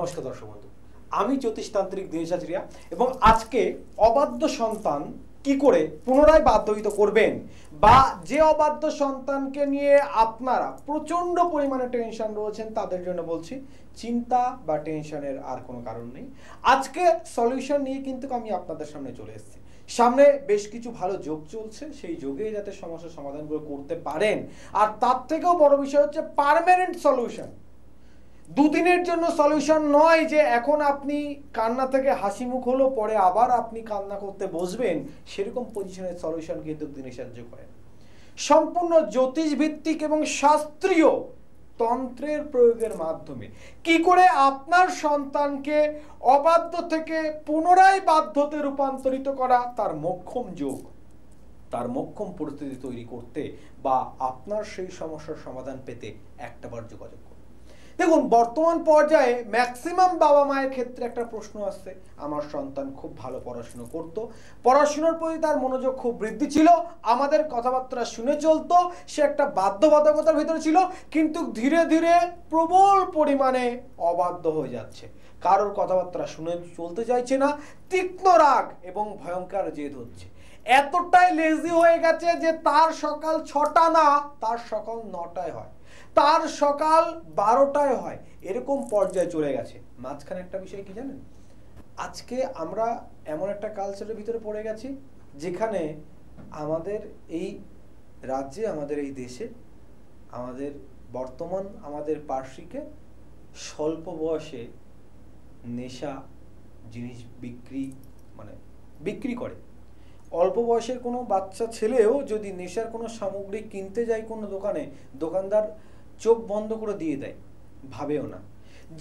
নমস্কার দর্শক বন্ধু, আমি জ্যোতিষতান্ত্রিক দিনেশ আচার্য এবং আজকে অবাধ্য সন্তান কি করে পুনরায় বাধ্যহিত করবেন বা যে অবাধ্য সন্তানকে নিয়ে আপনারা প্রচন্ড পরিমাণে টেনশন রয়েছেন তাদের জন্য বলছি, চিন্তা বা টেনশনের আর কোনো কারণ নেই। আজকে সলিউশন নিয়ে কিন্তু আমি আপনাদের সামনে চলে এসেছি। সামনে বেশ কিছু ভালো যোগ চলছে, সেই যোগে যাতে সমস্যার সমাধানগুলো করতে পারেন, আর তার থেকেও বড় বিষয় হচ্ছে পার্মানেন্ট সলিউশন। দুদিনের জন্য সলিউশন নয় যে এখন আপনি কান্না থেকে হাসি মুখ হলো পরে আবার আপনি কান্না করতে বসবেন, সেরকম পজিশনের সলিউশন কিন্তু দিনে সাহায্য করেন। সম্পূর্ণ জ্যোতিষ ভিত্তিক এবং শাস্ত্রীয় তন্ত্রের প্রয়োগের মাধ্যমে কি করে আপনার সন্তানকে অবাধ্য থেকে পুনরায় বাধ্যতে রূপান্তরিত করা, তার মোক্ষম যোগ, তার মোক্ষম পরিস্থিতি তৈরি করতে বা আপনার সেই সমস্যার সমাধান পেতে একটাবার যোগাযোগ করুন। দেখুন, বর্তমান পর্যায়ে ম্যাক্সিমাম বাবা মায়ের ক্ষেত্রে একটা প্রশ্ন আসছে, আমার সন্তান খুব ভালো পড়াশুনো করত, পড়াশোনার প্রতি তার মনোযোগ খুব বৃদ্ধি ছিল, আমাদের কথাবার্তা শুনে চলতো, সে একটা বাধ্যবাধকতার ভিতরে ছিল, কিন্তু ধীরে ধীরে প্রবল পরিমাণে অবাধ্য হয়ে যাচ্ছে, কারোর কথাবার্তা শুনে চলতে চাইছে না, তীক্ষ্ণ রাগ এবং ভয়ঙ্কর জেদ হচ্ছে, এতটাই লেজি হয়ে গেছে যে তার সকাল 6টা না, তার সকাল 9টায় হয়, তার সকাল 12টায় হয়, এরকম পর্যায়ে চলে গেছে। মাঝখানে একটা বিষয় কি জানেন, আজকে আমরা এমন একটা কালচারের ভিতরে পড়ে গেছি যেখানে আমাদের এই রাজ্যে, আমাদের এই দেশে, আমাদের বর্তমান আমাদের পার্শ্বিকে স্বল্প বয়সে নেশা জিনিস বিক্রি করে। অল্প বয়সের কোনো বাচ্চা ছেলেও যদি নেশার কোনো সামগ্রী কিনতে যায় কোনো দোকানে, দোকানদার চোখ বন্ধ করে দিয়ে দেয়, ভাবেও না,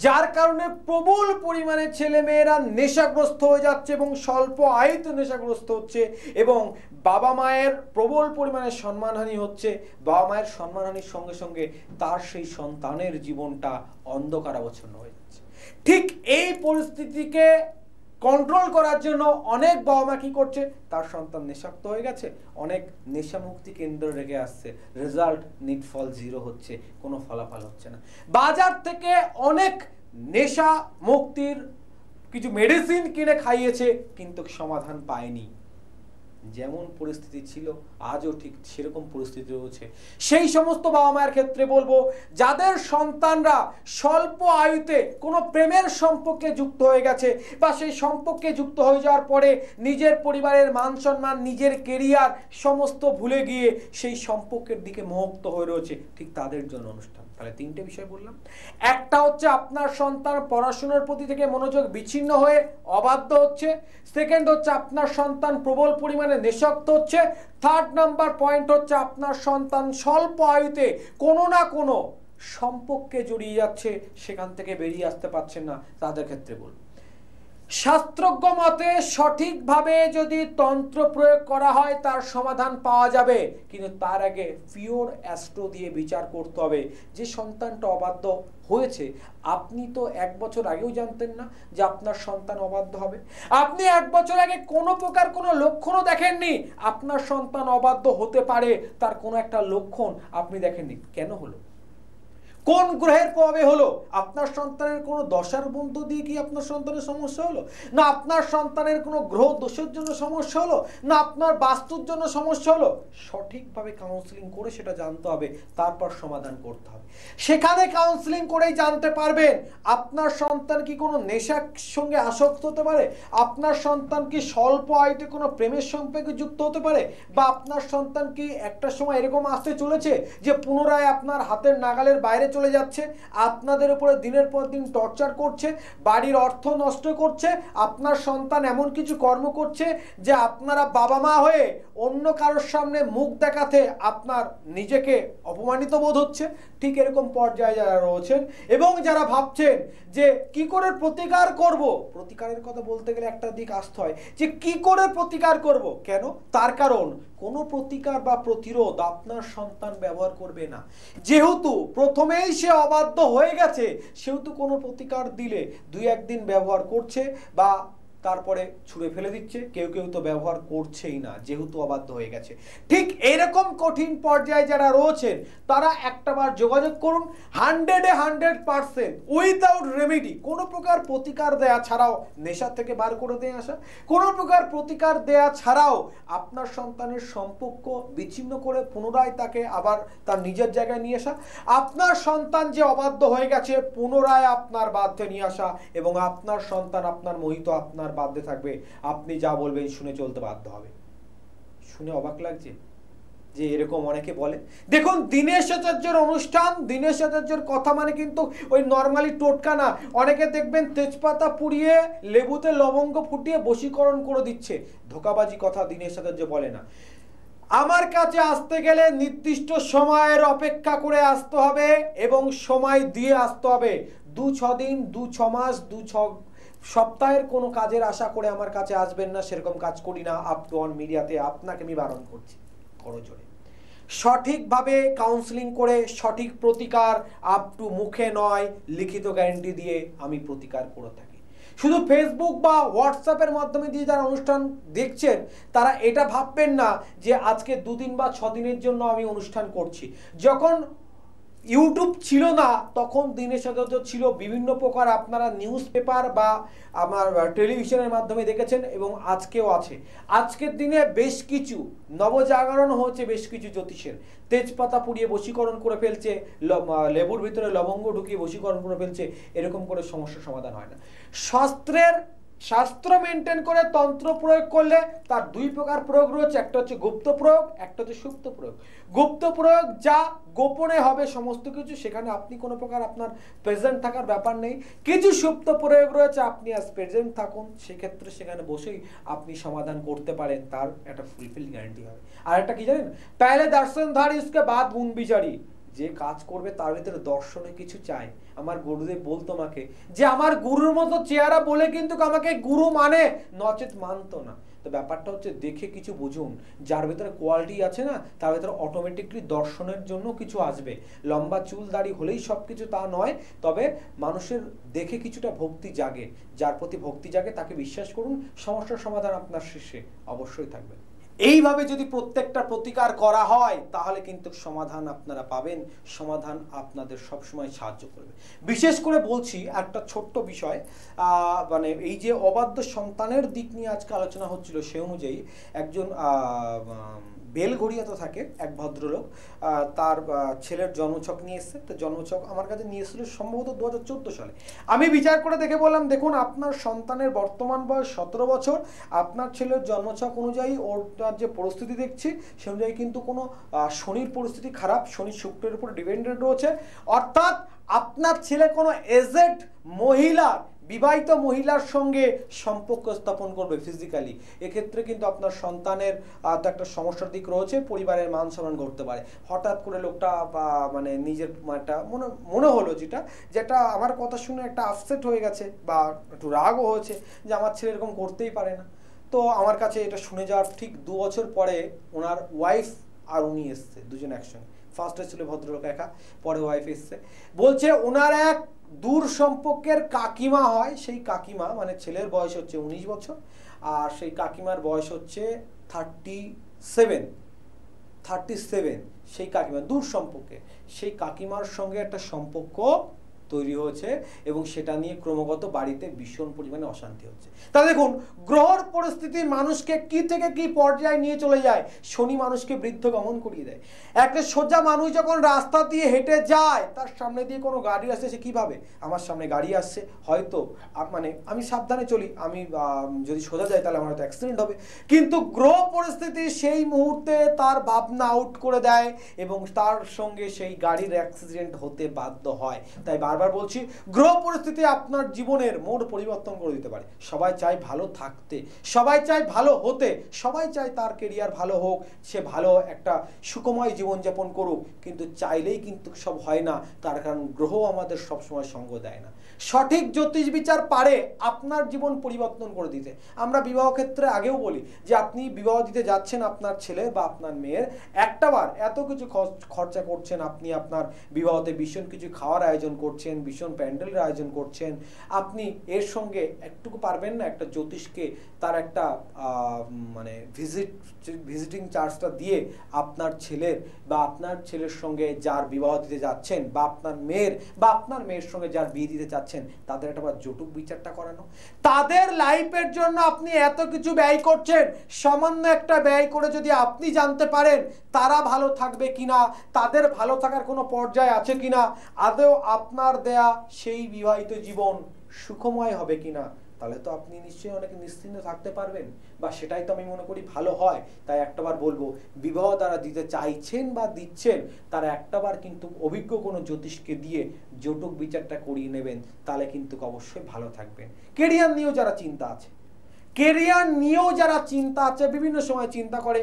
যার কারণে প্রবল পরিমাণে ছেলে মেয়েরা নেশাগ্রস্ত হয়ে যাচ্ছে এবং স্বল্প আয়ুতে নেশাগ্রস্ত হচ্ছে এবং বাবা মায়ের প্রবল পরিমাণে সম্মানহানি হচ্ছে। বাবা মায়ের সম্মানহানির সঙ্গে সঙ্গে তার সেই সন্তানের জীবনটা অন্ধকারাচ্ছন্ন হয়ে যাচ্ছে। ঠিক এই পরিস্থিতিকে কন্ট্রোল করার জন্য অনেক বাবা মা কি করছে, তার সন্তান নেশাক্ত হয়ে গেছে, অনেক নেশা মুক্তি কেন্দ্র রেখে আসছে, রেজাল্ট নিটফল 0 হচ্ছে, কোনো ফলাফল হচ্ছে না। বাজার থেকে অনেক নেশা মুক্তির কিছু মেডিসিন কিনে খাইয়েছে, কিন্তু সমাধান পায়নি। যেমন পরিস্থিতি ছিল আজও ঠিক সেরকম পরিস্থিতি রয়েছে। সেই সমস্ত বাবা মায়ের ক্ষেত্রে বলবো, যাদের সন্তানরা স্বল্প আয়ুতে কোনো প্রেমের সম্পর্কে যুক্ত হয়ে গেছে বা সেই সম্পর্কে যুক্ত হয়ে যাওয়ার পরে নিজের পরিবারের মান সম্মান, নিজের কেরিয়ার সমস্ত ভুলে গিয়ে সেই সম্পর্কের দিকে মোহগ্ধ হয়ে রয়েছে, ঠিক তাদের জন্য অনুষ্ঠান। তাহলে 3টে বিষয় বললাম। একটা হচ্ছে আপনার সন্তান পড়াশোনার প্রতি থেকে মনোযোগ বিচ্ছিন্ন হয়ে অবাধ্য হচ্ছে। সেকেন্ড হচ্ছে আপনার সন্তান প্রবল পরিমাণে নেশাক্ত হচ্ছে। 3rd নাম্বার পয়েন্ট হচ্ছে আপনার সন্তান স্বল্প আয়ুতে কোনো না কোনো সম্পর্কে জড়িয়ে যাচ্ছে, সেখান থেকে বেরিয়ে আসতে পারছেন না, তাদের ক্ষেত্রে বলুন। শাস্ত্রজ্ঞ মতে সঠিকভাবে যদি তন্ত্র প্রয়োগ করা হয় তার সমাধান পাওয়া যাবে, কিন্তু তার আগে পিওর অ্যাস্ট্রো দিয়ে বিচার করতে হবে যে সন্তানটা অবাধ্য হয়েছে। আপনি তো 1 বছর আগেও জানতেন না যে আপনার সন্তান অবাধ্য হবে, আপনি 1 বছর আগে কোনো প্রকার কোনো লক্ষণও দেখেননি আপনার সন্তান অবাধ্য হতে পারে, তার কোনো একটা লক্ষণ আপনি দেখেননি। কেন হলো? কোন গ্রহের প্রভাবে হলো? আপনার সন্তানের কোনো দশার বন্ধ দিয়ে কি আপনার সন্তানের সমস্যা হলো, না আপনার সন্তানের কোনো গ্রহ দোষের জন্য সমস্যা হলো, না আপনার বাস্তুর জন্য সমস্যা হলো? সঠিকভাবে কাউন্সিলিং করে সেটা জানতে হবে, তারপর সমাধান করতে হবে। সেখানে কাউন্সিলিং করেই জানতে পারবেন আপনার সন্তান কি কোনো নেশার সঙ্গে আসক্ত হতে পারে, আপনার সন্তান কি স্বল্প আয়ুতে কোনো প্রেমের সম্পর্কে যুক্ত হতে পারে, বা আপনার সন্তান কি একটা সময় এরকম আসতে চলেছে যে পুনরায় আপনার হাতের নাগালের বাইরে চলে যাচ্ছে, আপনাদের উপরে দিনের পর দিন টর্চার করছে, বাড়ির অর্থ নষ্ট করছে, আপনার সন্তান এমন কিছু কর্ম করছে যে আপনারা বাবা মা হয়ে অন্য কারোর সামনে মুখ দেখাতে আপনার নিজেকে অপমানিত বোধ হচ্ছে। ঠিক এরকম পর্যায়ে যারা রয়েছেন এবং যারা ভাবছেন যে কি করে প্রতিকার করব, প্রতিকারের কথা বলতে গেলে একটা দিক আসতে হয় যে কি করে প্রতিকার করব। কেন? তার কারণ কোনো প্রতিকার বা প্রতিরোধ আপনার সন্তান ব্যবহার করবে না, যেহেতু প্রথমেই সে অবাধ্য হয়ে গেছে, সেহেতু কোনো প্রতিকার দিলে 2-1 দিন ব্যবহার করছে বা তারপরে ছুঁড়ে ফেলে দিচ্ছে, কেউ কেউ তো ব্যবহার করছেই না যেহেতু অবাধ্য হয়ে গেছে। ঠিক এরকম কঠিন পর্যায়ে যারা রয়েছেন তারা একটাবার যোগাযোগ করুন, 100% উইদাউট রেমেডি, কোনো প্রকার প্রতিকার দেয়া ছাড়াও, নেশা থেকে বার করে দিয়ে আসা, কোনো প্রকার প্রতিকার দেয়া ছাড়াও আপনার সন্তানের সম্পর্ক বিচ্ছিন্ন করে পুনরায় তাকে আবার তার নিজের জায়গায় নিয়ে আসা, আপনার সন্তান যে অবাধ্য হয়ে গেছে পুনরায় আপনার বাধ্যে নিয়ে আসা, এবং আপনার সন্তান আপনার মোহিত, আপনার বাধ্যে থাকবে, আপনি যা বলবেন শুনে চলতে বাধ্য হবে। শুনে অবাক লাগছে যে এরকম অনেকে বলে। দেখুন, দীনেশ আচার্যের অনুষ্ঠান, দীনেশ আচার্যের কথা মানে কিন্তু ওই নর্মালি টোটকা না। অনেকে দেখবেন তেজপাতা পুড়িয়ে লেবুতে লবঙ্গ ফুটিয়ে বশীকরণ করে দিচ্ছে, ধোকাবাজি কথা দীনেশ আচার্য বলে না। আমার কাছে আসতে গেলে নির্দিষ্ট সময়ের অপেক্ষা করে আসতে হবে এবং সময় দিয়ে আসতে হবে। 2-6 দিন, 2-6 মাস, 2-6 সপ্তাহের কোনো কাজের আশা করে আমার কাছে আসবেন না, সেরকম কাজ করি না। আপ টু অন মিডিয়াতে আপনাকে আমি বারণ করছি করজোরে। সঠিকভাবে কাউন্সেলিং করে সঠিক প্রতিকার আপ টু মুখে নয়, লিখিত গ্যারান্টি দিয়ে আমি প্রতিকার করে থাকি। শুধু ফেসবুক বা হোয়াটসঅ্যাপের মাধ্যমে দিয়ে যারা অনুষ্ঠান দেখছেন তারা এটা ভাববেন না যে আজকে 2 দিন বা 6 দিনের জন্য আমি অনুষ্ঠান করছি। যখন ইউটিউব ছিল না তখন দীনেশ আচার্য ছিল বিভিন্ন প্রকার, আপনারা নিউজ পেপার বা আমার টেলিভিশনের মাধ্যমে দেখেছেন এবং আজকেও আছে। আজকের দিনে বেশ কিছু নবজাগরণ হচ্ছে, বেশ কিছু জ্যোতিষের তেজপাতা পুড়িয়ে বশীকরণ করে ফেলছে, লেবুর ভিতরে লবঙ্গ ঢুকিয়ে বশীকরণ করে ফেলছে, এরকম করে সমস্যার সমাধান হয় না। শাস্ত্র মেনটেন করে তন্ত্র প্রয়োগ করলে তার 2 প্রকার প্রয়োগ রয়েছে, একটা হচ্ছে গুপ্ত প্রয়োগ, একটা হচ্ছে সুপ্ত প্রয়োগ। গুপ্ত প্রয়োগ যা গোপনে হবে সমস্ত কিছু, সেখানে আপনি কোনো প্রকার আপনার প্রেজেন্ট থাকার ব্যাপার নেই। কিছু সুপ্ত প্রয়োগ রয়েছে, আপনি আজ প্রেজেন্ট থাকুন, সেক্ষেত্রে সেখানে বসেই আপনি সমাধান করতে পারেন, তার একটা ফুলফিল গ্যারান্টি হবে। আর একটা কি জানেন, পহলে দর্শনধারী उसके बाद গুণ বিচারি। যে কাজ করবে তার ভিতরে দর্শনে কিছু চাই। আমার গুরুদেব বলতো আমাকে যে আমার গুরুর মতো চেহারা বলে কিন্তু আমাকে গুরু মানে, নচেত মানতো না। তো ব্যাপারটা হচ্ছে দেখে কিছু বুঝুন, যার ভিতরে কোয়ালিটি আছে না তার ভিতরে অটোমেটিকলি দর্শনের জন্য কিছু আসবে। লম্বা চুল দাড়ি হলেই সব কিছু তা নয়, তবে মানুষের দেখে কিছুটা ভক্তি জাগে, যার প্রতি ভক্তি জাগে তাকে বিশ্বাস করুন, সমস্যার সমাধান আপনার শীর্ষে অবশ্যই থাকবে। এইভাবে যদি প্রত্যেকটা প্রতিকার করা হয় তাহলে কিন্তু সমাধান আপনারা পাবেন, সমাধান আপনাদের সবসময় সাহায্য করবে। বিশেষ করে বলছি একটা ছোট্ট বিষয়, মানে এই যে অবাধ্য সন্তানের দিক নিয়ে আজকে আলোচনা হচ্ছিল, সে অনুযায়ী একজন বেলঘড়িয়াতে থাকে এক ভদ্রলোক, তার ছেলের জন্মছক নিয়ে এসছে। তো জন্মছক আমার কাছে নিয়ে এসেছিল সম্ভবত 2014 সালে। আমি বিচার করে দেখে বললাম, দেখুন আপনার সন্তানের বর্তমান বয়স 17 বছর, আপনার ছেলের জন্মছক অনুযায়ী ওর যে পরিস্থিতি দেখছি সে অনুযায়ী কিন্তু কোনো শনির পরিস্থিতি খারাপ, শনি শুক্রের উপর ডিপেন্ডেন্ট রয়েছে। অর্থাৎ আপনার ছেলে কোনো এজেড মহিলা, বিবাহিত মহিলার সঙ্গে সম্পর্ক স্থাপন করবে ফিজিক্যালি, এক্ষেত্রে কিন্তু আপনার সন্তানের তো একটা সমস্যার দিক রয়েছে, পরিবারের মান সম্মান ঘটতে পারে। হঠাৎ করে লোকটা মানে নিজের একটা মনে হলো যেটা আমার কথা শুনে একটা আপসেট হয়ে গেছে বা একটু রাগও হয়েছে যে আমার ছেলে এরকম করতেই পারে না। তো আমার কাছে এটা শুনে যাওয়ার ঠিক 2 বছর পরে ওনার ওয়াইফ আর উনি এসছে, দুজন একসঙ্গে। ফার্স্টে ছিল ভদ্রলোক একা, পরে ওয়াইফ এসছে। বলছে ওনার এক দূর সম্পর্কের কাকিমা হয়, সেই কাকিমা মানে ছেলের বয়স হচ্ছে 19 বছর আর সেই কাকিমার বয়স হচ্ছে 37। সেই কাকিমা দূর সম্পর্কে, সেই কাকিমার সঙ্গে একটা সম্পর্ক তৈরি হয়েছে এবং সেটা নিয়ে ক্রমাগত বাড়িতে ভীষণ পরিমাণে অশান্তি হচ্ছে। তা দেখুন, গ্রহর পরিস্থিতি মানুষকে কি থেকে কি পর্যায়ে নিয়ে চলে যায়। শনি মানুষকে বৃদ্ধ গমন করিয়ে দেয়। একটা সোজা মানুষ যখন রাস্তা দিয়ে হেঁটে যায়, তার সামনে দিয়ে কোনো গাড়ি আসছে, সে কিভাবে আমার সামনে গাড়ি আসছে, হয়তো মানে আমি সাবধানে চলি, আমি যদি সোজা যাই তাহলে আমার হয়তো অ্যাক্সিডেন্ট হবে। কিন্তু গ্রহ পরিস্থিতি সেই মুহূর্তে তার ভাবনা আউট করে দেয় এবং তার সঙ্গে সেই গাড়ির অ্যাক্সিডেন্ট হতে বাধ্য হয়। তাই বারবার বলছি, গ্রহ পরিস্থিতি আপনার জীবনের মোড় পরিবর্তন করে দিতে পারে। সবাই চায় ভালো থাকতে, সবাই চায় ভালো হতে, সবাই চায় তার কেরিয়ার ভালো হোক, সে ভালো একটা সুখময় জীবনযাপন করুক, কিন্তু চাইলেই কিন্তু সব হয় না, তার কারণ গ্রহ আমাদের সবসময় সঙ্গ দেয় না। সঠিক জ্যোতিষ বিচার পারে আপনার জীবন পরিবর্তন করে দিতে। আমরা বিবাহ ক্ষেত্রে আগেও বলি যে আপনি বিবাহ দিতে যাচ্ছেন আপনার ছেলে বা আপনার মেয়ের, একটাবার এত কিছু খরচা করছেন, আপনি আপনার বিবাহতে ভীষণ কিছু খাওয়ার আয়োজন করছেন, করছেন, ভীষণ প্যান্ডেলের আয়োজন করছেন, আপনি এর সঙ্গে একটুকু পারবেন না একটা জ্যোতিষকে তার একটা মানে ভিজিটিং চার্জটা দিয়ে আপনার ছেলের বা আপনার ছেলের সঙ্গে যার বিবাহ দিতে যাচ্ছেন বা আপনার মেয়ের সঙ্গে যার বিয়ে দিতে চাচ্ছেন তাদের একটা জটুক বিচারটা করানো? তাদের লাইফের জন্য আপনি এত কিছু ব্যয় করছেন, সামান্য একটা ব্যয় করে যদি আপনি জানতে পারেন তারা ভালো থাকবে কিনা, তাদের ভালো থাকার কোনো পর্যায়ে আছে কিনা, আদৌ আপনার দেয়া সেই বিবাহিত জীবন সুখময় হবে কিনা, তাহলে তো আপনি নিশ্চয়ই অনেক নিশ্চিন্ত থাকতে পারবেন, বা সেটাই তো আমি মনে করি ভালো হয়। তাই একটাবার বলবো, বিবাহ যারা দিতে চাইছেন বা দিচ্ছেন তারা একটাবার কিন্তু অভিজ্ঞ কোনো জ্যোতিষকে দিয়ে জটুক বিচারটা করিয়ে নেবেন, তাহলে কিন্তু অবশ্যই ভালো থাকবেন। কেরিয়ার নিয়েও যারা চিন্তা আছে, বিভিন্ন সময় চিন্তা করে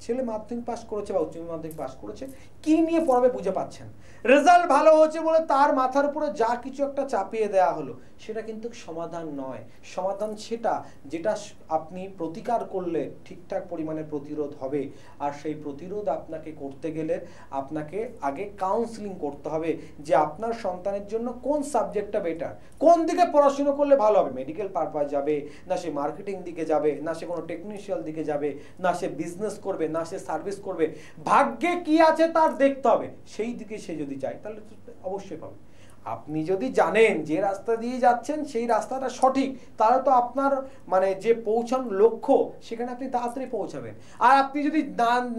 ছেলে মাধ্যমিক পাস করেছে বা উচ্চ মাধ্যমিক পাস করেছে, কি নিয়ে পড়াবে বুঝে পাচ্ছেন, রেজাল্ট ভালো হয়েছে বলে তার মাথার উপরে যা কিছু একটা চাপিয়ে দেওয়া হলো, সেটা কিন্তু সমাধান নয়। সমাধান সেটা যেটা আপনি প্রতিকার করলে ঠিকঠাক পরিমাণে প্রতিরোধ হবে। আর সেই প্রতিরোধ আপনাকে করতে গেলে আপনাকে আগে কাউন্সিলিং করতে হবে যে আপনার সন্তানের জন্য কোন সাবজেক্টটা বেটার, কোন দিকে পড়াশোনা করলে ভালো হবে, মেডিকেল পারপাস যাবে না সে মার্কেটিং দিকে যাবে, না সে কোনো টেকনিশিয়াল দিকে যাবে, না সে বিজনেস করবে, না সে সার্ভিস করবে, ভাগ্যে কি আছে তার দেখতে হবে। সেই দিকে সে যদি যায় তাহলে অবশ্যই পাবে। আপনি যদি জানেন যে রাস্তা দিয়ে যাচ্ছেন সেই রাস্তাটা সঠিক, তাহলে তো আপনার মানে যে পৌঁছানোর লক্ষ্য সেখানে আপনি তাড়াতাড়ি পৌঁছাবেন। আর আপনি যদি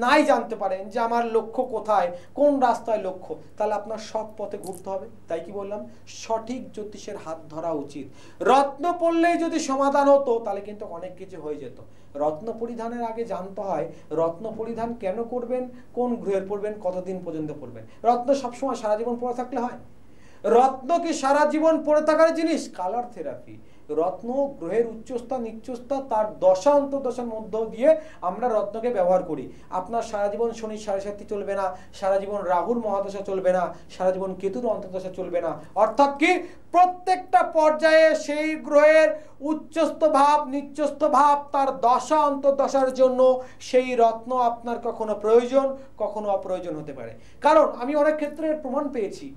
নাই জানতে পারেন যে আমার লক্ষ্য কোথায়, কোন রাস্তায় লক্ষ্য, তাহলে আপনার সব পথে ঘুরতে হবে। তাই কি বললাম, সঠিক জ্যোতিষের হাত ধরা উচিত। রত্ন পড়লেই যদি সমাধান হতো তাহলে কিন্তু অনেক কিছু হয়ে যেত। রত্ন পরিধানের আগে জানতে হয় রত্ন পরিধান কেন করবেন, কোন গ্রহের পড়বেন, কতদিন পর্যন্ত পড়বেন। রত্ন সবসময় সারা জীবন পরে থাকলে হয়? রত্ন কি সারা জীবন পড়ে থাকার জিনিস? Colour therapy. রত্ন গ্রহের উচ্চস্থা নিচ্চস্থা তার দশা অন্তর্দশার মধ্য দিয়ে আমরা রত্নকে ব্যবহার করি। আপনার সারা জীবন শনি সাড়ে সাথী চলবে না, সারা জীবন রাহুর মহাদশা চলবে না, সারা জীবন কেতুর অন্তর্দশা চলবে না। অর্থাৎ কি, প্রত্যেকটা পর্যায়ে সেই গ্রহের উচ্চস্থ ভাব নিচ্চস্থ ভাব তার দশা অন্তর্দশার জন্য সেই রত্ন আপনার কখনো প্রয়োজন কখনো অপ্রয়োজন হতে পারে। কারণ আমি অনেক ক্ষেত্রে প্রমাণ পেয়েছি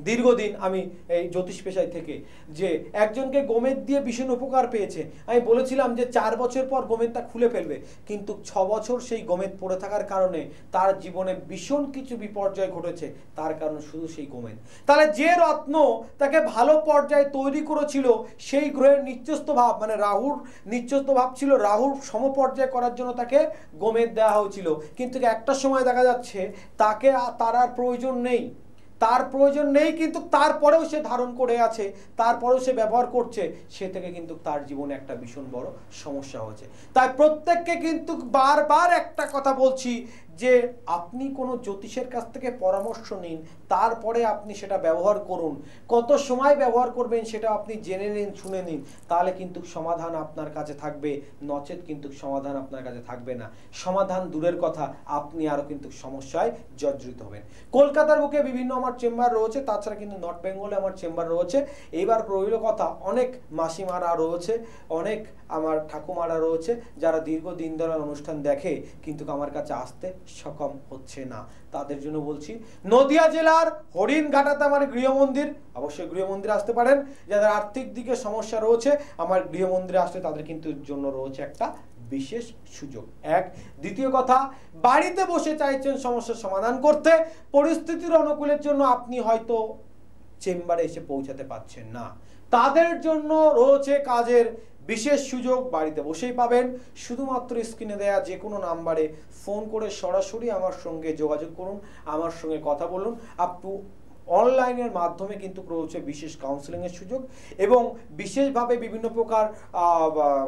দীর্ঘদিন আমি এই জ্যোতিষ পেশায় থেকে, যে একজনকে গোমেদ দিয়ে ভীষণ উপকার পেয়েছে। আমি বলেছিলাম যে 4 বছর পর গোমেদটা খুলে ফেলবে, কিন্তু 6 বছর সেই গোমেদ পড়ে থাকার কারণে তার জীবনে ভীষণ কিছু বিপর্যয় ঘটেছে, তার কারণ শুধু সেই গোমেদ। তাহলে যে রত্ন তাকে ভালো পর্যায়ে তৈরি করেছিল, সেই গ্রহের নিচ্চস্থ ভাব মানে রাহুর নিচ্চস্থ ভাব ছিল, রাহুর সমপর্যায় করার জন্য তাকে গোমেদ দেওয়া হয়েছিল। কিন্তু একটা সময় দেখা যাচ্ছে তাকে তার আর প্রয়োজন নেই, কিন্তু তারপরেও সে ধারণ করে আছে, তারপরেও সে ব্যবহার করছে, সে থেকে কিন্তু তার জীবনে একটা ভীষণ বড় সমস্যা হচ্ছে। তাই প্রত্যেককে কিন্তু বারবার একটা কথা বলছি যে আপনি কোনো জ্যোতিষের কাছ থেকে পরামর্শ নিন, তারপরে আপনি সেটা ব্যবহার করুন। কত সময় ব্যবহার করবেন সেটা আপনি জেনে নিন, শুনে নিন, তাহলে কিন্তু সমাধান আপনার কাছে থাকবে, নচেত কিন্তু সমাধান আপনার কাছে থাকবে না। সমাধান দূরের কথা, আপনি আরো কিন্তু সমস্যায় জর্জরিত হবেন। কলকাতার বুকে বিভিন্ন আমার চেম্বার রয়েছে, তাছাড়া কিন্তু নর্থ বেঙ্গলে আমার চেম্বার রয়েছে। এইবার রইল কথা, অনেক মাসিমারা রয়েছে, অনেক আমার ঠাকুমারা রয়েছে যারা দীর্ঘদিন ধরে অনুষ্ঠান দেখে কিন্তু আমার কাছে আসতে সক্ষম হচ্ছে না। তাদের জন্য বলছি, নদিয়া জেলার হরিণঘাটাতে আমার গৃহমন্দির, অবশ্যই গৃহমন্দিরে আসতে পারেন। যাদের আর্থিক দিকে সমস্যা রয়েছে, আমার গৃহমন্দিরে আসলে তাদের কিন্তু জন্য রয়েছে একটা বিশেষ সুযোগ। এক, দ্বিতীয় কথা, বাড়িতে বসে চাইছেন সমস্যার সমাধান করতে, পরিস্থিতির অনুকূলের জন্য আপনি হয়তো চেম্বারে এসে পৌঁছাতে পারছেন না, তাদের জন্য রয়েছে কাজের বিশেষ সুযোগ, বাড়িতে বসেই পাবেন। শুধুমাত্র স্ক্রিনে দেয়া যে কোনো নাম্বারে ফোন করে সরাসরি আমার সঙ্গে যোগাযোগ করুন, আমার সঙ্গে কথা বলুন। আপনি অনলাইনের মাধ্যমে কিন্তু রয়েছে বিশেষ কাউন্সেলিংয়ের সুযোগ, এবং বিশেষভাবে বিভিন্ন প্রকার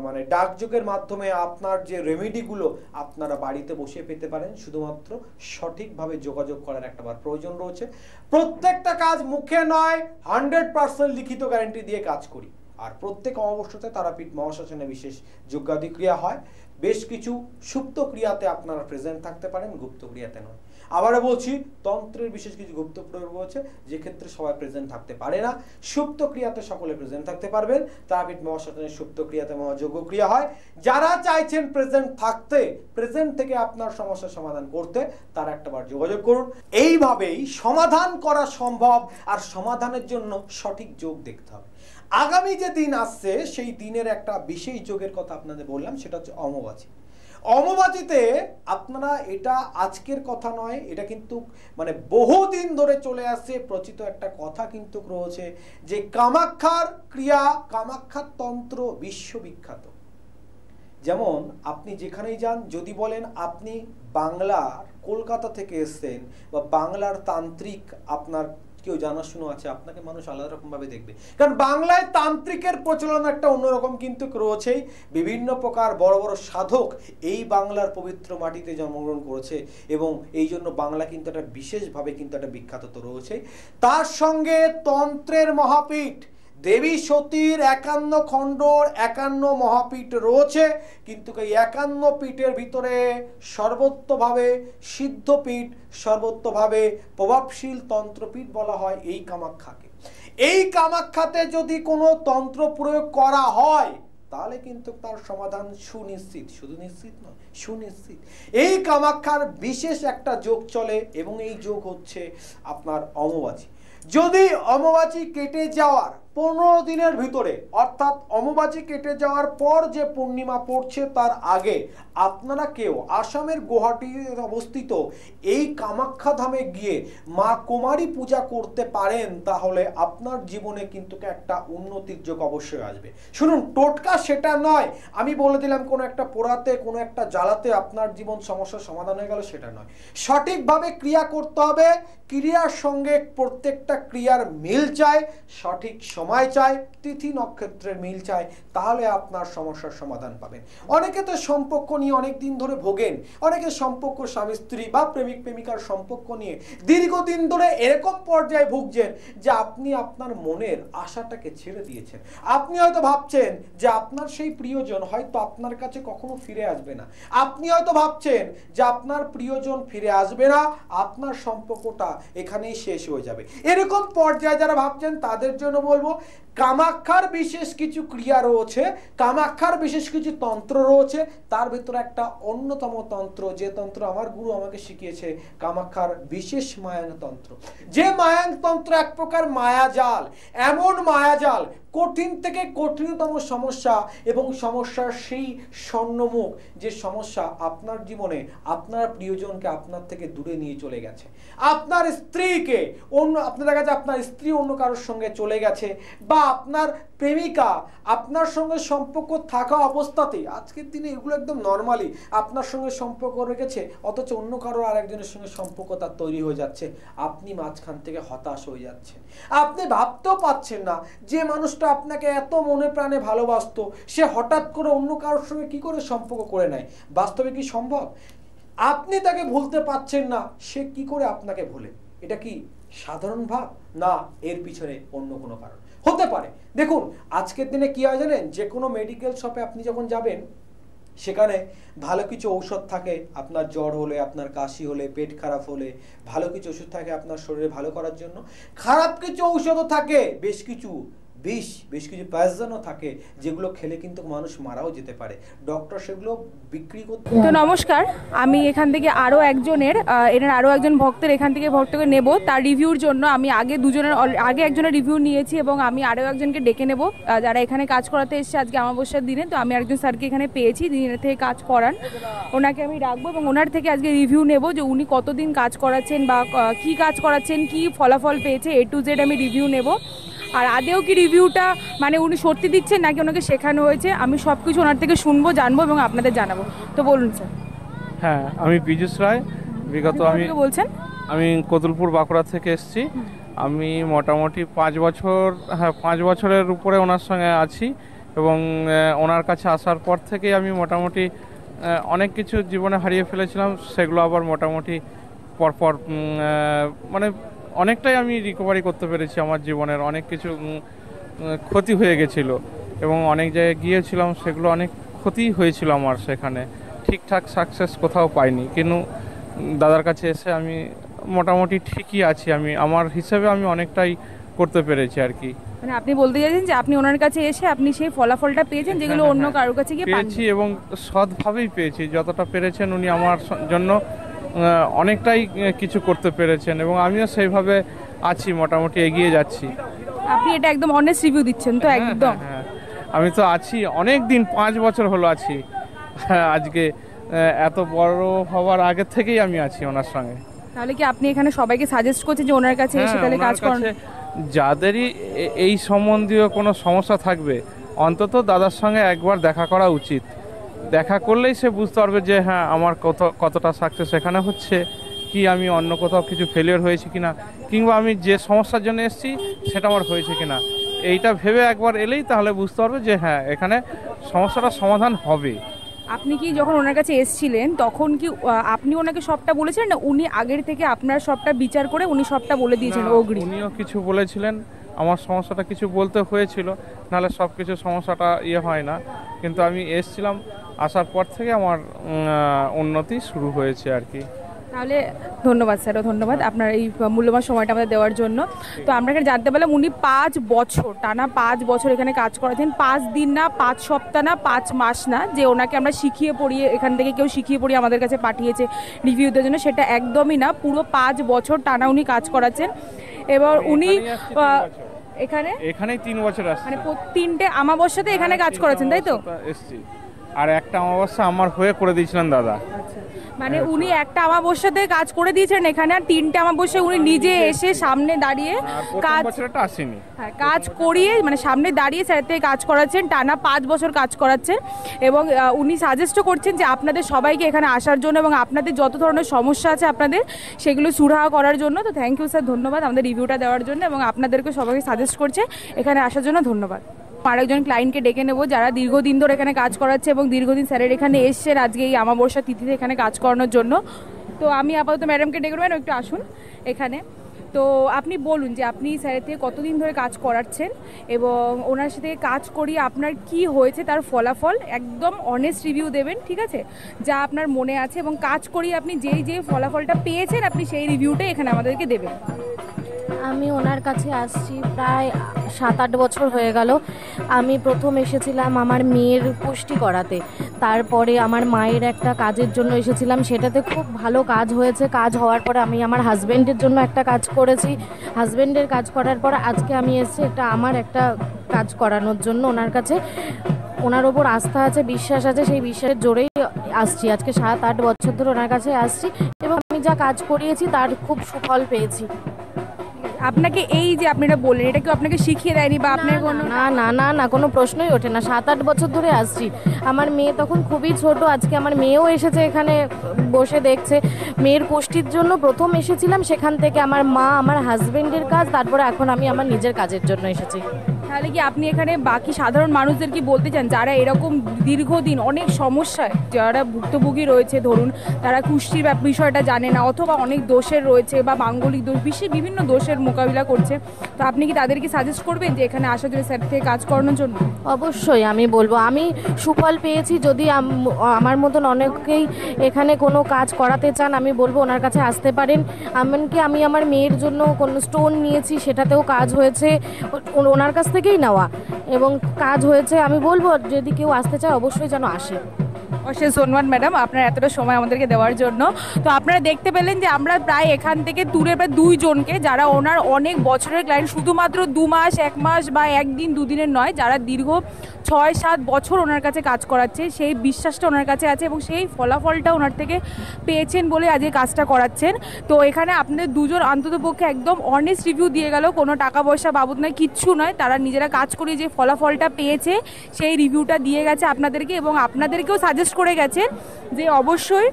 মানে ডাকযোগের মাধ্যমে আপনার যে রেমেডিগুলো আপনারা বাড়িতে বসে পেতে পারেন। শুধুমাত্র সঠিকভাবে যোগাযোগ করার একটাবার প্রয়োজন রয়েছে। প্রত্যেকটা কাজ মুখে নয়, 100% লিখিত গ্যারান্টি দিয়ে কাজ করি। আর প্রত্যেক অমাবস্যাতে তারাপীঠ মহাশ্মশানে বিশেষ যজ্ঞাদি ক্রিয়া হয়। বেশ কিছু সুপ্ত ক্রিয়াতে আপনারা প্রেজেন্ট থাকতে পারেন, গুপ্ত ক্রিয়াতে নয়। আবারও বলছি, তন্ত্রের বিশেষ কিছু গুপ্ত প্রয়োগ আছে যে ক্ষেত্রে সবাই প্রেজেন্ট থাকতে পারে না। সুপ্ত ক্রিয়াতে সকলে প্রেজেন্ট থাকতে পারবেন। তারাপীঠ মহাশ্মশানে সুপ্ত ক্রিয়াতে মহাযজ্ঞ ক্রিয়া হয়। যারা চাইছেন প্রেজেন্ট থাকতে, প্রেজেন্ট থেকে আপনার সমস্যার সমাধান করতে, তারা একটাবার যোগাযোগ করুন। এইভাবেই সমাধান করা সম্ভব, আর সমাধানের জন্য সঠিক যোগ দেখতে হবে। আগামী যে দিন আসছে সেই দিনের একটা বিশেষ যোগের কথা আপনাদের বললাম, সেটা হচ্ছে অমাবাস্যা। অমাবাস্যাতে আপনারা, এটা আজকের কথা নয়, এটা কিন্তু মানে বহুদিন ধরে চলে আসছে প্রচিত একটা কথা কিন্তু রয়েছে যে কামাখ্যার ক্রিয়া, কামাখ্যার তন্ত্র বিশ্ববিখ্যাত। যেমন আপনি যেখানেই যান, যদি বলেন আপনি বাংলার কলকাতা থেকে এসেছেন বা বাংলার তান্ত্রিক আপনার কেউ জানাশোনা আছে, আপনাকে মানুষ আলাদা রকম ভাবে দেখবে। কারণ বাংলায় তান্ত্রিকের প্রচলন একটা অন্যরকম কিন্তু রয়েছেই। বিভিন্ন প্রকার বড় বড় সাধক এই বাংলার পবিত্র মাটিতে জন্মগ্রহণ করেছে, এবং এই জন্য বাংলা কিন্তু একটা বিশেষভাবে কিন্তু একটা বিখ্যাত তো রয়েছে। তার সঙ্গে তন্ত্রের মহাপীঠ দেবী সতীর 51 খণ্ডর 51 মহাপীঠ রয়েছে, কিন্তু এই 51 পীঠের ভিতরে সর্বোত্তভাবে সিদ্ধপীঠ, সর্বোত্তভাবে প্রভাবশীল তন্ত্রপীঠ বলা হয় এই কামাখ্যাকে। এই কামাখ্যাতে যদি কোনো তন্ত্র প্রয়োগ করা হয় তাহলে কিন্তু তার সমাধান সুনিশ্চিত, শুধু নিশ্চিত নয়, সুনিশ্চিত। এই কামাখ্যার বিশেষ একটা যোগ চলে, এবং এই যোগ হচ্ছে আপনার অমাবাস্যা। যদি অমাবাস্যা কেটে যাওয়ার 15 দিনের ভিতরে, অর্থাৎ অমাবাস্যা কেটে যাওয়ার পর যে পূর্ণিমা পড়ছে তার আগে আপনারা কেউ আসামের গুয়াহাটিতে অবস্থিত এই কামাখ্যা ধামে গিয়ে মা কুমারী পূজা করতে পারেন, তাহলে আপনার জীবনে কিন্তু একটা উন্নতির যোগ অবশ্যই আসবে। শুনুন, টোটকা সেটা নয়, আমি বলে দিলাম কোনো একটা পোড়াতে, কোনো একটা জ্বালাতে আপনার জীবন সমস্যার সমাধান হয়ে গেল, সেটা নয়। সঠিকভাবে ক্রিয়া করতে হবে, ক্রিয়ার সঙ্গে প্রত্যেকটা ক্রিয়ার মিল চাই, সঠিক সময় চাই, তিথি নক্ষত্রের মিল চাই, তাহলে আপনার সমস্যার সমাধান পাবেন। অনেকে তো সম্পর্ক নিয়ে অনেক দিন ধরে ভোগেন, অনেকে সম্পর্ক স্বামী স্ত্রী বা প্রেমিক প্রেমিকার সম্পর্ক নিয়ে দীর্ঘদিন ধরে এরকম পর্যায়ে ভুগছেন যে আপনি আপনার মনের আশাটাকে ছেড়ে দিয়েছেন। আপনি হয়তো ভাবছেন যে আপনার সেই প্রিয়জন হয়তো আপনার কাছে কখনো ফিরে আসবে না, আপনি হয়তো ভাবছেন যে আপনার প্রিয়জন ফিরে আসবে না, আপনার সম্পর্কটা এখানেই শেষ হয়ে যাবে। এরকম পর্যায়ে যারা ভাবছেন তাদের জন্য বলবো, কামাখ্যার বিশেষ কিছু ক্রিয়া রয়েছে, কামাখ্যার বিশেষ কিছু তন্ত্র রয়েছে। তার ভিতরে একটা অন্যতম তন্ত্র, যে তন্ত্র আমার গুরু আমাকে শিখিয়েছে, কামাখ্যার বিশেষ মায়াং তন্ত্র। যে মায়াং তন্ত্র এক প্রকার মায়াজাল, এমন মায়াজাল, কঠিন থেকে কঠিনতম সমস্যা এবং সমস্যার সেই স্বর্ণমুখ যে সমস্যা আপনার জীবনে আপনার প্রিয়জনকে আপনার থেকে দূরে নিয়ে চলে গেছে, আপনার স্ত্রীকে অন্য, আপনার কাছে আপনার স্ত্রী অন্য কারোর সঙ্গে চলে গেছে, বা আপনার প্রেমিকা আপনার সঙ্গে সম্পর্ক থাকা অবস্থাতেই, আজকের দিনে এগুলো একদম নর্মালি আপনার সঙ্গে সম্পর্ক রেখেছে, অথচ অন্য কারোর আরেকজনের সঙ্গে সম্পর্ক তার তৈরি হয়ে যাচ্ছে, আপনি মাঝখান থেকে হতাশ হয়ে যাচ্ছেন। আপনি ভাবতেও পাচ্ছেন না যে মানুষটা আপনাকে এত মনে প্রাণে ভালোবাসতো, সে হঠাৎ করে অন্য কারোর সঙ্গে কি করে সম্পর্ক করে নেয়। বাস্তবে কি সম্ভব? আপনি তাকে ভুলতে পারছেন না, সে কি করে আপনাকে ভোলে? এটা কি সাধারণ ভাব? না, এর পিছনে অন্য কোনো কারণ হতে পারে। দেখুন, আজকের দিনে কি হয় জানেন, যে কোনো মেডিকেল শপে আপনি যখন যাবেন, সেখানে ভালো কিছু ঔষধ থাকে, আপনার জ্বর হলে, আপনার কাশি হলে, পেট খারাপ হলে ভালো কিছু ওষুধ থাকে আপনার শরীরে ভালো করার জন্য। খারাপ কিছু ঔষধও থাকে, বেশ কিছু বিষ, বেশ কিছু পয়জনও থাকে, যেগুলো খেলে কিন্তু মানুষ মারাও যেতে পারে। ডক্টর সেগুলো বিক্রি করতে। তো নমস্কার, আমি এখান থেকে আরও একজন ভক্তের এখান থেকে ভক্তকে নেব তার রিভিউর জন্য। আমি আগে একজনের রিভিউ নিয়েছি, এবং আমি আরও একজনকে ডেকে নেব যারা এখানে কাজ করাতে এসেছে আজকে অমাবস্যার দিনে। তো আমি একজন স্যারকে এখানে পেয়েছি, যিনি এর থেকে কাজ করান, ওনাকে আমি রাখবো এবং ওনার থেকে আজকে রিভিউ নেব যে উনি কতদিন কাজ করাচ্ছেন বা কি কাজ করাচ্ছেন, কি ফলাফল পেয়েছে, A to Z আমি রিভিউ নেব। আর আদেও কি রিভিউটা মানে উনি সত্যি দিচ্ছেন নাকি ওনাকে শেখানো হয়েছে, আমি সব কিছু ওনার থেকে শুনবো, জানবো এবং আপনাদের জানাবো। তো বলুন স্যার। হ্যাঁ, আমি পীযূষ রায়। বিগত আমি কতুলপুর বাঁকুড়া থেকে এসেছি। আমি মোটামুটি 5 বছরের উপরে ওনার সঙ্গে আছি, এবং ওনার কাছে আসার পর থেকেই আমি মোটামুটি অনেক কিছু জীবনে হারিয়ে ফেলেছিলাম, সেগুলো আবার মোটামুটি পরপর মানে অনেকটাই আমি রিকভারি করতে পেরেছি। আমার জীবনের অনেক কিছু ক্ষতি হয়ে গেছিলো এবং অনেক জায়গায় গিয়েছিলাম, সেগুলো অনেক ক্ষতি হয়েছিল আমার, সেখানে ঠিকঠাক সাকসেস কোথাও পাইনি। কিন্তু দাদার কাছে এসে আমি মোটামুটি ঠিকই আছি, আমি আমার হিসেবে আমি অনেকটাই করতে পেরেছি আর কি। মানে আপনি বলতে চাইছেন যে আপনি ওনার কাছে এসে আপনি সেই ফলাফলটা পেয়েছেন যেগুলো অন্য কারোর কাছে গিয়ে পেয়েছি, এবং সৎভাবেই পেয়েছি। যতটা পেরেছেন উনি আমার জন্য অনেকটাই কিছু করতে পেরেছেন এবং আমিও সেইভাবে আছি, মোটামুটি এগিয়ে যাচ্ছি। আপনি এটা একদম অনেস্ট রিভিউ দিচ্ছেন তো? একদম আমি তো আছি অনেক দিন, 5 বছর হলো আছি। আজকে এত বড় হওয়ার আগে থেকেই আমি আছি ওনার সঙ্গে। তাহলে কি আপনি এখানে সবাইকে সাজেস্ট করছেন যে ওনার কাছে এসে তাহলে কাজ করুন? যাদেরই এই সম্বন্ধীয় কোনো সমস্যা থাকবে অন্তত দাদার সঙ্গে একবার দেখা করা উচিত। দেখা করলেই সে বুঝতে পারবে যে হ্যাঁ আমার কতটা সাকসেস এখানে হচ্ছে, কি আমি অন্য কোথাও কিছু ফেলিয়ার হয়েছে কিনা, কিংবা আমি যে সমস্যার জন্য এসেছি সেটা আমার হয়েছে কিনা। এইটা ভেবে একবার এলেই তাহলে বুঝতে পারবে যে হ্যাঁ এখানে সমস্যাটার সমাধান হবে। আপনি কি যখন ওনার কাছে এসেছিলেন তখন কি আপনি ওনাকে সবটা বলেছিলেন, না উনি আগের থেকে আপনার সবটা বিচার করে উনি সবটা বলে দিয়েছেন? উনিও কিছু বলেছিলেন, আমার সমস্যাটা কিছু বলতে হয়েছিল, নাহলে সব কিছু সমস্যাটা হয় না। কিন্তু আমি এসেছিলাম, আসার পর থেকে আমার উন্নতি শুরু হয়েছে আর কি। তাহলে ধন্যবাদ স্যার, ধন্যবাদ আপনার এই মূল্যবান সময়টা আমাদের দেওয়ার জন্য। তো আমরা এখানে জানতে পারলাম উনি 5 বছর টানা 5 বছর এখানে কাজ করেছেন। 5 দিন না, 5 সপ্তাহ না, 5 মাস না, যে ওনাকে আমরা শিখিয়ে পড়িয়ে এখান থেকে কেউ শিখিয়ে পড়িয়ে আমাদের কাছে পাঠিয়েছে রিভিউ দেওয়ার জন্য, সেটা একদমই না। পুরো 5 বছর টানা উনি কাজ করাচ্ছেন। এবার উনি এখানেই 3 বছর আসছে, মানে 3টে আমাবস্যাতে এখানে কাজ করেছেন, তাই তো? আর একটা আমাবস্যা আমার হয়ে করে দিয়েছিলেন দাদা। মানে উনি একটা আমাবস্যাতে কাজ করে দিয়েছেন এখানে, আর 3টে আমাবস্যায় উনি নিজে এসে সামনে দাঁড়িয়ে কাজ করিয়ে, মানে সামনে দাঁড়িয়ে স্যার থেকে কাজ করাচ্ছেন, টানা 5 বছর কাজ করাচ্ছেন। এবং উনি সাজেস্টও করছেন যে আপনাদের সবাইকে এখানে আসার জন্য এবং আপনাদের যত ধরনের সমস্যা আছে আপনাদের সেগুলো সুরাহা করার জন্য। তো থ্যাংক ইউ স্যার, ধন্যবাদ আমাদের রিভিউটা দেওয়ার জন্য, এবং আপনাদেরকে সবাইকে সাজেস্ট করছে এখানে আসার জন্য। ধন্যবাদ। আরেকজন ক্লায়েন্টকে ডেকে নেব যারা দীর্ঘদিন ধরে এখানে কাজ করাচ্ছে এবং দীর্ঘদিন স্যারের এখানে এসছেন আজকে এই আমাবস্যা তিথিতে এখানে কাজ করানোর জন্য। তো আমি আপাতত ম্যাডামকে ডেকে নেব, একটু আসুন এখানে। তো আপনি বলুন যে আপনি স্যারের থেকে কতদিন ধরে কাজ করাচ্ছেন এবং ওনার সাথে কাজ করিয়ে আপনার কি হয়েছে তার ফলাফল একদম অনেস্ট রিভিউ দেবেন, ঠিক আছে? যা আপনার মনে আছে, এবং কাজ করিয়ে আপনি যে ফলাফলটা পেয়েছেন আপনি সেই রিভিউটাই এখানে আমাদেরকে দেবেন। আমি ওনার কাছে আসছি প্রায় 7-8 বছর হয়ে গেল। আমি প্রথম এসেছিলাম আমার মেয়ের পুষ্টি করাতে, তারপরে আমার মায়ের একটা কাজের জন্য এসেছিলাম, সেটাতে খুব ভালো কাজ হয়েছে। কাজ হওয়ার পরে আমি আমার হাজব্যান্ডের জন্য একটা কাজ করেছি, হাজব্যান্ডের কাজ করার পর আজকে আমি এসেছি এটা আমার একটা কাজ করানোর জন্য ওনার কাছে। ওনার ওপর আস্থা আছে, বিশ্বাস আছে, সেই বিশ্বাসের জোরেই আসছি। আজকে 7-8 বছর ধরে ওনার কাছে আসছি এবং আমি যা কাজ করিয়েছি তার খুব সুফল পেয়েছি। আপনাকে এই যে আপনি এটা বললেন, এটা কি আপনাকে শিখিয়ে দেয়নি বা আপনার কোনো? না না না না, কোনো প্রশ্নই ওঠে না। 7-8 বছর ধরে আসছি। আমার মেয়ে তখন খুবই ছোট, আজকে আমার মেয়েও এসেছে এখানে বসে দেখছে। মেয়ের পুষ্টির জন্য প্রথম এসেছিলাম, সেখান থেকে আমার মা, আমার হাজবেন্ডের কাজ, তারপরে এখন আমি আমার নিজের কাজের জন্য এসেছি। তাহলে কি আপনি এখানে বাকি সাধারণ মানুষদের কি বলতে চান যারা এরকম দীর্ঘদিন অনেক সমস্যায় যারা ভুক্তভোগী রয়েছে, ধরুন তারা পুষ্টির বিষয়টা জানে না অথবা অনেক দোষের রয়েছে বা মাঙ্গলিক দোষ, বিভিন্ন দোষের মোকাবিলা করছে, তো আপনি কি তাদেরকে সাজেস্ট করবেন যে এখানে আসার জন্য স্যার থেকে কাজ করানোর জন্য? অবশ্যই আমি বলবো, আমি সুফল পেয়েছি। যদি আমার মতন অনেকেই এখানে কোনো কাজ করাতে চান আমি বলবো ওনার কাছে আসতে পারেন। এমনকি আমি আমার মেয়ের জন্য কোনো স্টোন নিয়েছি, সেটাতেও কাজ হয়েছে ওনার কাছ থেকেই নেওয়া এবং কাজ হয়েছে। আমি বলবো যদি কেউ আসতে চায় অবশ্যই যেন আসে। অশেষ ধন্যবাদ ম্যাডাম আপনার এতটা সময় আমাদেরকে দেওয়ার জন্য। তো আপনারা দেখতে পেলেন যে আমরা প্রায় এখান থেকে দূরে প্রায় 2 জনকে যারা ওনার অনেক বছরের ক্লায়েন্ট, শুধুমাত্র 2 মাস 1 মাস বা 1 দিন 2 দিনের নয়, যারা দীর্ঘ 6-7 বছর ওনার কাছে কাজ করাচ্ছে, সেই বিশ্বাসটা ওনার কাছে আছে এবং সেই ফলাফলটা ওনার থেকে পেয়েছেন বলে আজকে কাজটা করাচ্ছেন। তো এখানে আপনাদের 2 জন অন্ততপক্ষে একদম অনেস্ট রিভিউ দিয়ে গেল, কোনো টাকা পয়সা বাবদ নয়, কিচ্ছু নয়, তারা নিজেরা কাজ করে যে ফলাফলটা পেয়েছে সেই রিভিউটা দিয়ে গেছে আপনাদেরকে এবং আপনাদেরকেও সাজেস্ট করে গেছে যে অবশ্যই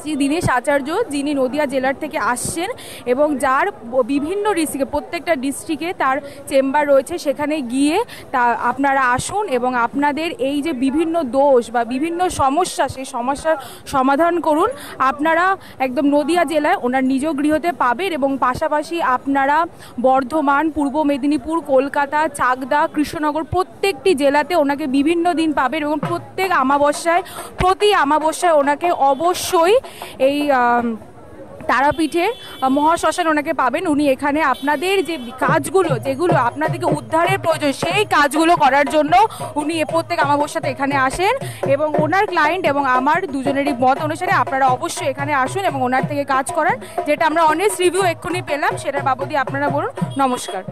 শ্রী দীনেশ আচার্য, যিনি নদিয়া জেলার থেকে আসছেন এবং যার বিভিন্ন ডিস্ট্রিক্টে, প্রত্যেকটা ডিস্ট্রিক্টে তার চেম্বার রয়েছে। সেখানে গিয়ে তা আপনারা আসুন এবং আপনাদের এই যে বিভিন্ন দোষ বা বিভিন্ন সমস্যা, সেই সমস্যার সমাধান করুন। আপনারা একদম নদিয়া জেলায় ওনার নিজ গৃহতে পাবেন এবং পাশাপাশি আপনারা বর্ধমান, পূর্ব মেদিনীপুর, কলকাতা, চাকদা, কৃষ্ণনগর প্রত্যেকটি জেলাতে ওনাকে বিভিন্ন দিন পাবেন এবং প্রত্যেক অমাবস্যায়, প্রতি অমাবস্যায় ওনাকে অবশ্যই এই তারাপীঠের মহাশ্মশান ওনাকে পাবেন। উনি এখানে আপনাদের যে কাজগুলো, যেগুলো আপনাদেরকে উদ্ধারের প্রয়োজন, সেই কাজগুলো করার জন্য উনি প্রত্যেক অমাবস্যাতে এখানে আসেন এবং ওনার ক্লায়েন্ট এবং আমার দুজনেরই মত অনুসারে আপনারা অবশ্যই এখানে আসুন এবং ওনার থেকে কাজ করান। যেটা আমরা অনেস্ট রিভিউ এক্ষুনি পেলাম, সেটার বাবদই আপনারা বলুন। নমস্কার।